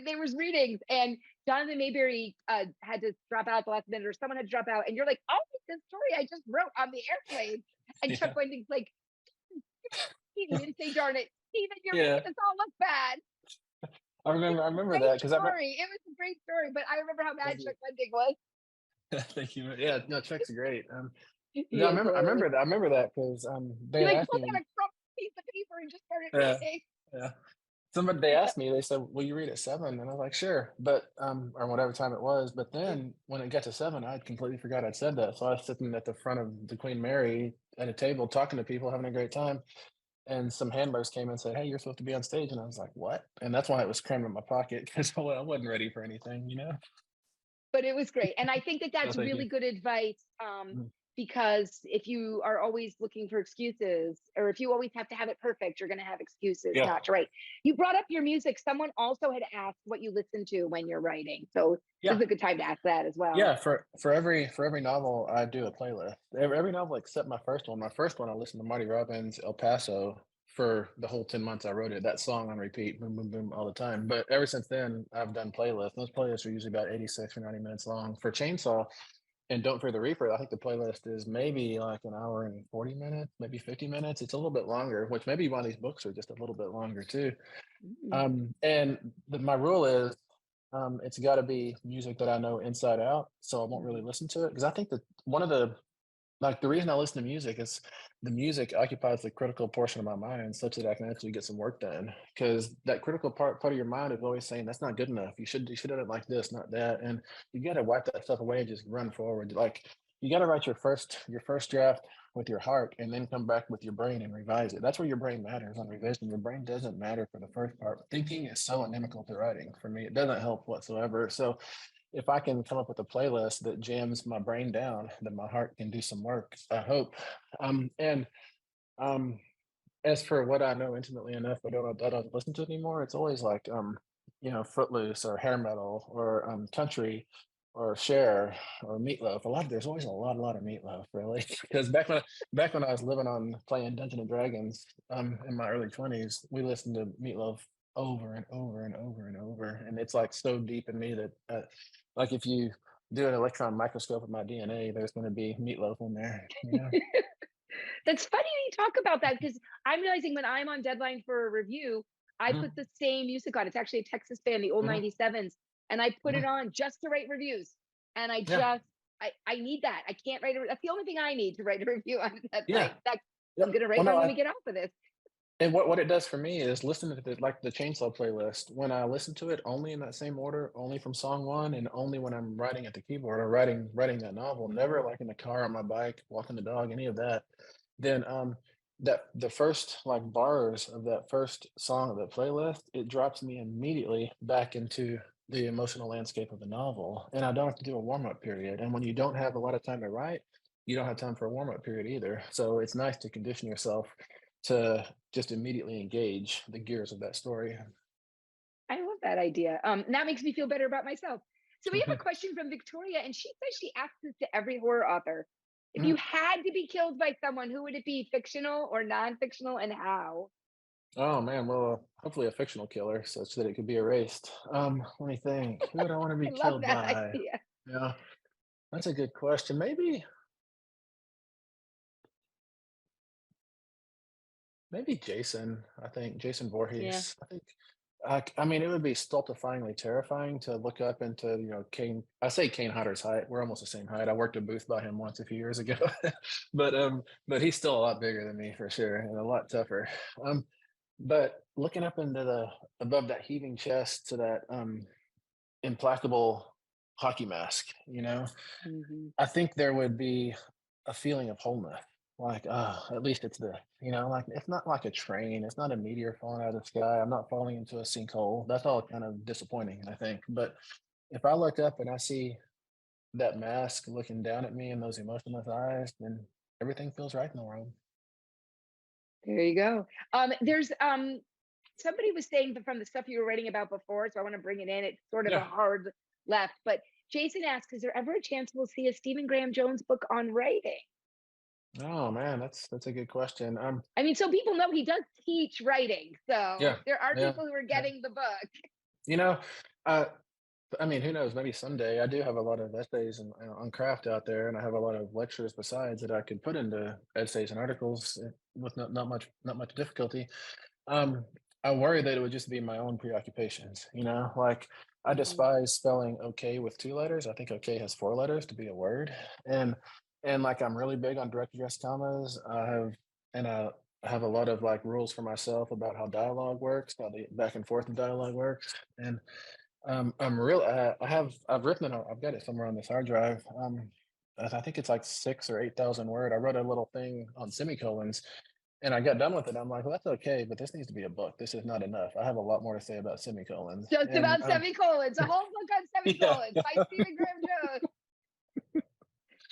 there was readings and Jonathan Mayberry had to drop out at the last minute or someone had to drop out. And you're like, oh, this story I just wrote on the airplane. And Chuck Yeah. Wendig's like, he didn't say darn it. Steven, you're Yeah. making us all look bad. It I was a remember great that because story. It was a great story, but I remember how mad Chuck Wendig was. thank you. Yeah, no, Chuck's great. He No, is hilarious. I remember that because they He had like asked pulled me. out a crumpled piece of paper and just started Yeah, reading. yeah. Somebody they asked me. They said, "Will you read at 7?" And I was like, "Sure," but or whatever time it was. But then when it got to 7, I completely forgot I'd said that. So I was sitting at the front of the Queen Mary at a table talking to people, having a great time. And some handlers came and said, "Hey, you're supposed to be on stage." And I was like, "What?" And that's why it was crammed in my pocket because I wasn't ready for anything, you know? But it was great. And I think that No, that's thank you. really good advice, Mhm. because if you are always looking for excuses, or if you always have to have it perfect, you're going to have excuses Yeah. not to write. You brought up your music. Someone also had asked what you listen to when you're writing. So this Yeah. is a good time to ask that as well. Yeah, for every novel, I do a playlist. Every novel except my first one. My first one, I listened to Marty Robbins' El Paso for the whole 10 months I wrote it. That song on repeat, boom, boom, boom, all the time. But ever since then, I've done playlists. Those playlists are usually about 86 or 90 minutes long. For Chainsaw and Don't Fear the Reaper, I think the playlist is maybe like an hour and 40 minutes, maybe 50 minutes. It's a little bit longer, which maybe one of these books are just a little bit longer too. Mm. My rule is it's got to be music that I know inside out, so I won't really Mm. listen to it because I think that one of the like the reason I listen to music is the music occupies the critical portion of my mind such that I can actually get some work done. Because that critical part of your mind is always saying that's not good enough. You should have it like this, not that. And you got to wipe that stuff away and just run forward. Like you got to write your first draft with your heart and then come back with your brain and revise it. That's where your brain matters on revision. Your brain doesn't matter for the first part. Thinking is so inimical to writing for me. It doesn't help whatsoever. So if I can come up with a playlist that jams my brain down, then my heart can do some work, I hope. And um, as for what I know intimately enough, I don't listen to anymore. It's always like, Footloose or hair metal or country or Cher or Meatloaf. There's always a lot of Meatloaf, really. Because back when I was living on playing Dungeons and Dragons, in my early 20s, we listened to Meatloaf over and over and over and over, and it's like so deep in me that, like, if you do an electron microscope of my DNA, there's going to be Meatloaf in there. Yeah. That's funny you talk about that because I'm realizing when I'm on deadline for a review, I put Mhm, the same music on. It's actually a Texas band, the old mhm, 97s, and I put it mhm. on just to write reviews. And Yeah. I need that. I can't write that's the only thing I need to write a review on that Yeah. night. That I'm Yep. gonna write Well, one no, when we get off of this. and what it does for me is listen to the Chainsaw playlist. When I listen to it only in that same order, only from song 1 and only when I'm writing at the keyboard or writing that novel, never like in the car, on my bike, walking the dog, any of that, then, that the first like bars of that first song of the playlist, it drops me immediately back into the emotional landscape of the novel, and I don't have to do a warm-up period. And when you don't have a lot of time to write, you don't have time for a warm-up period either. So it's nice to condition yourself to just immediately engage the gears of that story. I love that idea. That makes me feel better about myself. So we have a question from Victoria, and she says she asks this to every horror author. If you had to be killed by someone, who would it be, fictional or non-fictional, and how? Oh man, well, hopefully a fictional killer such that it could be erased. Let me think. Who would I want to be I love killed that by? idea. Yeah, that's a good question. Maybe Jason. I think Jason Yeah. Voorhees. I mean, it would be stultifyingly terrifying to look up into, Kane. I say Kane Hodder's height. We're almost the same height. I worked a booth by him once a few years ago, but he's still a lot bigger than me for sure, and a lot tougher. Um, but looking up into the above that heaving chest to that implacable hockey mask, Mhm. I think there would be a feeling of wholeness. Like, at least it's like it's not like a train, it's not a meteor falling out of the sky. I'm not falling into a sinkhole. That's all kind of disappointing, I think. But if I look up and I see that mask looking down at me and those emotionless eyes, then everything feels right in the world. There you go. There's somebody was saying that from the stuff you were writing about before, so I want to bring it in. It's sort of a Yeah. hard left, but Jason asks, is there ever a chance we'll see a Stephen Graham Jones book on writing? Oh man, that's a good question. I mean, so people know he does teach writing, so Yeah, there are yeah, people who are yeah. getting the book. You know, uh, I mean, who knows? Maybe someday. I do have a lot of essays on craft out there, and I have a lot of lectures besides that I could put into essays and articles with not much difficulty. Um, I worry that it would just be my own preoccupations. Like I Mhm. despise spelling okay with two letters. I think okay has four letters to be a word, and like I'm really big on direct address commas. I have a lot of like rules for myself about how dialogue works, how the back and forth of dialogue works, and I'm real. I've written it. I've got it somewhere on this hard drive. I think it's like 6 or 8,000 word. I wrote a little thing on semicolons, and I got done with it. I'm like, well, that's okay, but this needs to be a book. This is not enough. I have a lot more to say about semicolons. Just And about semicolons, a whole book on yeah, semicolons by Stephen Graham Jones.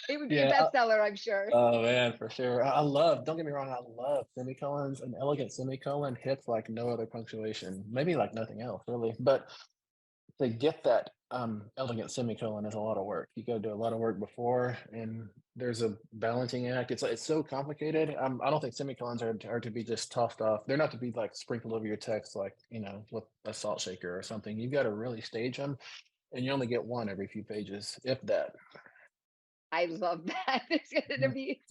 It would be a yeah. bestseller, I'm sure. Oh man, for sure. I love. Don't get me wrong. I love semicolons. An elegant semicolon hits like no other punctuation. Maybe like nothing else, really. But to get that elegant semicolon is a lot of work. You got to do a lot of work before, and there's a balancing act. It's so complicated. I don't think semicolons are to be just tossed off. They're not to be like sprinkled over your text, like with a salt shaker or something. You've got to really stage them, and you only get one every few pages, if that. I love that. It's gonna Mhm. be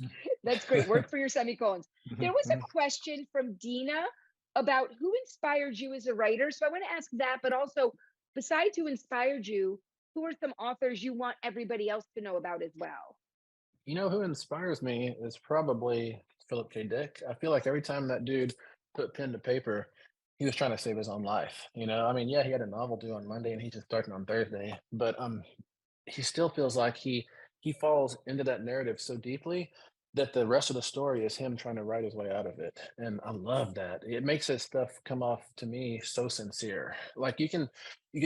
that's great. Work for your semicolons. There was Mhm. a question from Dina about who inspired you as a writer. So I want to ask that, but also besides who inspired you, who are some authors you want everybody else to know about as well? Who inspires me is probably Philip K. Dick. I feel like every time that dude put pen to paper, he was trying to save his own life. I mean, yeah, he had a novel due on Monday and he's just starting on Thursday, but he still feels like he falls into that narrative so deeply that the rest of the story is him trying to write his way out of it. And I love that. It makes his stuff come off to me so sincere. Like you can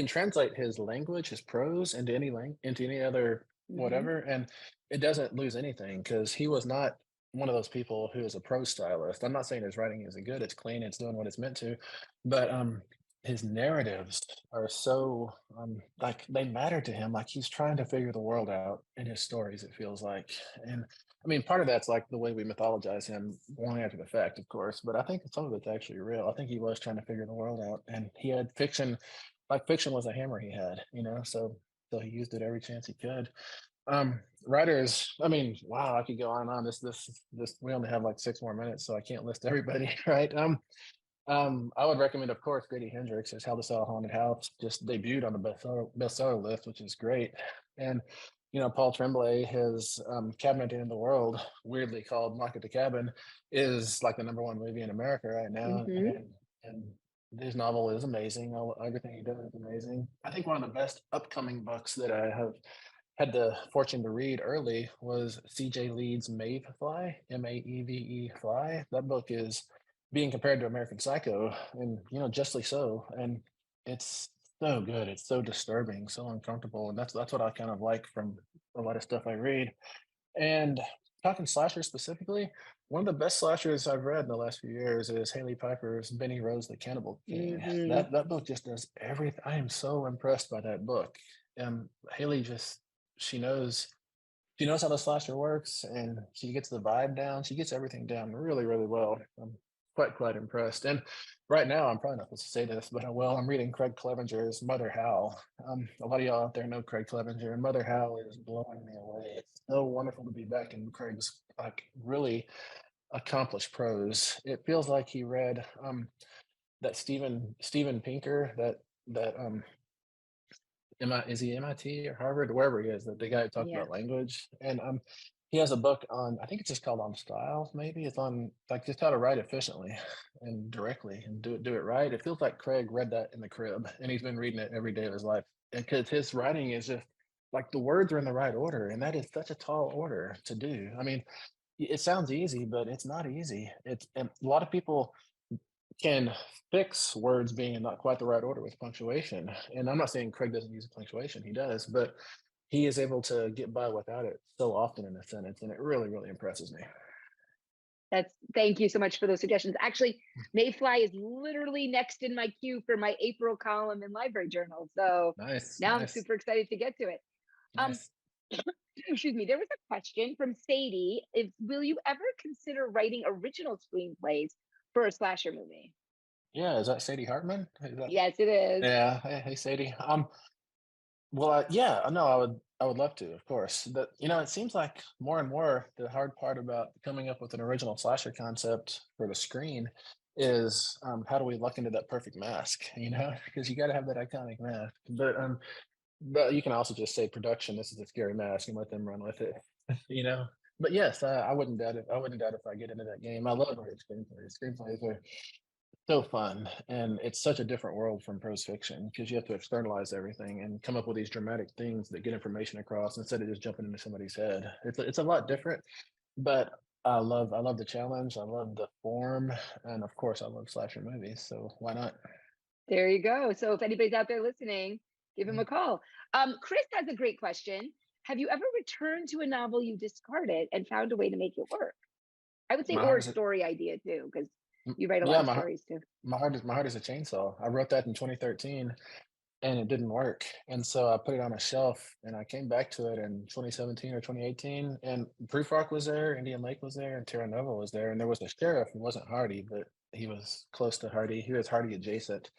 translate his language, his prose into any other Hmm. whatever, and it doesn't lose anything because he was not one of those people who is a prose stylist. I'm not saying his writing isn't good, it's clean, it's doing what it's meant to, but his narratives are so like they matter to him, like he's trying to figure the world out in his stories, it feels like. And I mean, part of that's like the way we mythologize him long after the fact, of course, but I think some of it's actually real. I think he was trying to figure the world out, and he had fiction. Like fiction was a hammer he had, so he used it every chance he could. Writers, I mean, wow, I could go on and on. This we only have like 6 more minutes, so I can't list everybody, right? I would recommend, of course, Grady Hendrix as How to Sell a Haunted House just debuted on the bestseller list, which is great. And Paul Tremblay, his Cabinet in the World, weirdly called Knock at the Cabin, is like the number one movie in America right now. Hmm. And his novel is amazing. Everything he does is amazing. I think one of the best upcoming books that I have had the fortune to read early was C.J. Leeds' Mayfly, Maeve Fly. That book is being compared to American Psycho, and justly so. And it's so good. It's so disturbing, so uncomfortable, and that's what I kind of like from a lot of stuff I read. And talking slasher specifically, one of the best slashers I've read in the last few years is Haley Piper's Benny Rose the Cannibal King. Hmm. That book just does everything. I am so impressed by that book. Haley just she knows she knows how the slasher works, and she gets the vibe down. She gets everything down really, really well. I'm quite impressed. And right now, I'm probably not supposed to say this, but I'm reading Craig Clevenger's Mother Howl. A lot of y'all out there know Craig Clevenger, and Mother Howl is blowing me away. It's so wonderful to be back in Craig's like really accomplished prose. It feels like he read that Steven Pinker that is he MIT or Harvard, wherever he is, the guy who talked Yeah. about language. And he has a book on, I think it's just called On Style, maybe. It's on like just how to write efficiently and directly and do it right. It feels like Craig read that in the crib and he's been reading it every day of his life. And because his writing is just like the words are in the right order, and that is such a tall order to do. I mean, it sounds easy, but it's not easy. It's and a lot of people can fix words being in not quite the right order with punctuation. And I'm not saying Craig doesn't use punctuation, he does, but he is able to get by without it so often in a sentence, and it really, really impresses me. Thank you so much for those suggestions. Actually, Mayfly is literally next in my queue for my April column in Library Journal. So Nice, now I'm nice, super excited to get to it. Um, nice. excuse me, there was a question from Sadie. Will you ever consider writing original screenplays for a slasher movie? Yeah, is that Sadie Hartman? Is that Yes, it is. yeah, hey Sadie. Well, yeah, no, I would love to, of course. But it seems like more and more the hard part about coming up with an original slasher concept for the screen is how do we luck into that perfect mask? Because you got to have that iconic mask. But you can also just say production. This is a scary mask, and let them run with it. you know. But yes, I wouldn't doubt it. I wouldn't doubt if I get into that game. I love writing screenplays. Screenplays are so fun, and it's such a different world from prose fiction because you have to externalize everything and come up with these dramatic things that get information across instead of just jumping into somebody's head. It's a lot different, but I love the challenge. I love the form, and of course, I love slasher movies. So why not? There you go. So if anybody's out there listening, give him Mhm. a call. Chris has a great question. Have you ever returned to a novel you discarded and found a way to make it work? I would say, My or heart a is a, story idea too, because m- you write a lot yeah, of stories too. my heart is a chainsaw. I wrote that in 2013, and it didn't work. And so I put it on a shelf, and I came back to it in 2017 or 2018. And Proof Rock was there, Indian Lake was there, and Terra Nova was there. And there was a sheriff who wasn't Hardy, but he was close to Hardy. He was Hardy adjacent.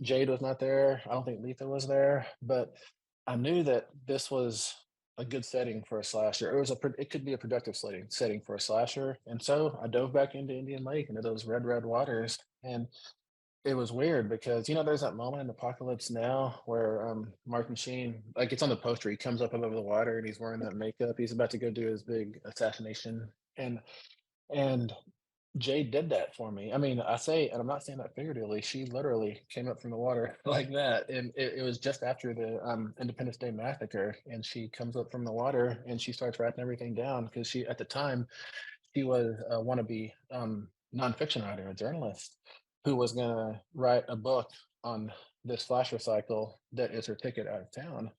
Jade was not there. I don't think Letha was there, but I knew that this was a good setting for a slasher. It could be a productive setting for a slasher. And so I dove back into Indian Lake, into those red waters. And it was weird because there's that moment in Apocalypse Now where Martin Sheen, like it's on the poster, he comes up above the water and he's wearing that makeup. He's about to go do his big assassination, and Jade did that for me. I mean, I say, and I'm not saying that figuratively. She literally came up from the water like that, and it was just after the Independence Day massacre, and she comes up from the water and she starts writing everything down because she, at the time, she was a wannabe nonfiction writer, a journalist, who was going to write a book on this flasher cycle that is her ticket out of town.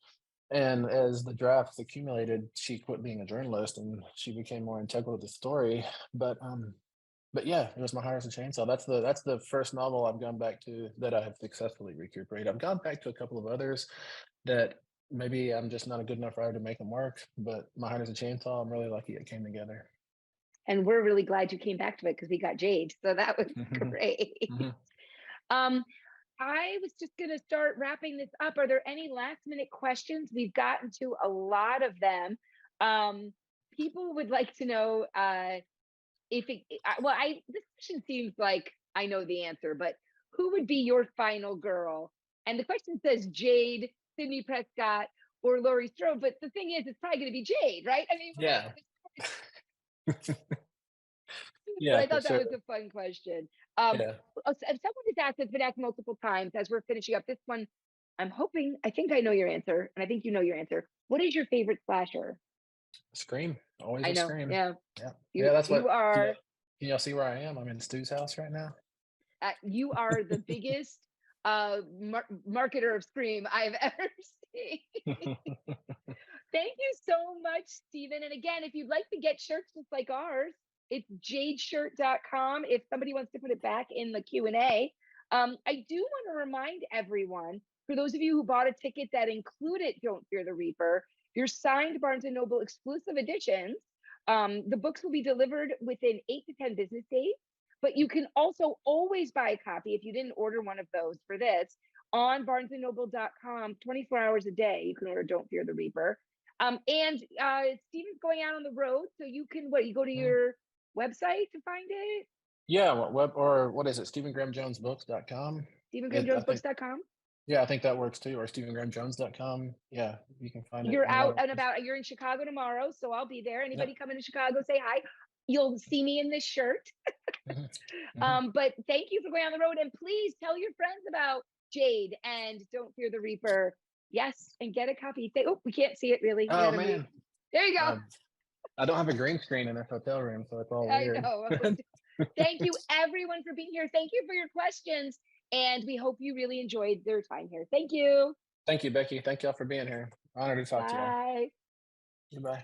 And as the drafts accumulated, she quit being a journalist and she became more integral to the story. But but yeah, it was My Heart is a Chainsaw. That's the first novel I've gone back to that I have successfully recuperated. I've gone back to a couple of others that maybe I'm just not a good enough writer to make them work. But My Heart is a Chainsaw, I'm really lucky it came together. And we're really glad you came back to it because we got Jade. So that was Mhm, great. mhm. um, I was just going to start wrapping this up. Are there any last minute questions? We've gotten to a lot of them. Um, People would like to know if it, this question seems like I know the answer, but who would be your final girl? And the question says Jade, Sydney Prescott, or Laurie Strode. But the thing is, it's probably going to be Jade, right? I mean, we're Yeah. but Yeah, I for thought that sure. was a fun question. Yeah. If someone has asked, it's been asked multiple times as we're finishing up this one. I'm hoping, I think I know your answer, and I think you know your answer. What is your favorite slasher? Scream, always I a know. scream. Yeah. Yeah, You yeah. That's you what. are Can y'all see where I am? I'm in Stu's house right now. you are the biggest marketer of Scream I've ever seen. Thank you so much, Stephen. And again, if you'd like to get shirts just like ours, it's jadeshirt.com. If somebody wants to put it back in the Q&A. I do want to remind everyone, for those of you who bought a ticket that included Don't Fear the Reaper, your signed Barnes & Noble exclusive editions, the books will be delivered within 8 to 10 business days. But you can also always buy a copy if you didn't order one of those for this on barnesandnoble.com 24 hours a day. You can order Don't Fear the Reaper. And Stephen's going out on the road, so you can you go to your website to find it? Yeah, what is it? StephenGrahamJonesBooks.com. I think, StephenGrahamJonesBooks.com. yeah, I think that works too, or StephenGrahamJones.com. Yeah, you can find it You're out anywhere. and about. You're in Chicago tomorrow, so I'll be there. Anybody Yep. coming to Chicago, say hi. You'll see me in this shirt. But thank you for going on the road, and please tell your friends about Jade and Don't Fear the Reaper. Yes, and get a copy. Oh, we can't see it really. Oh man, there you go. I don't have a green screen in this hotel room, so it's all weird. I know. Thank you, everyone, for being here. Thank you for your questions, and we hope you really enjoyed their time here. Thank you. Thank you, Becky. Thank y'all for being here. Honored to talk to y'all. Bye. Goodbye.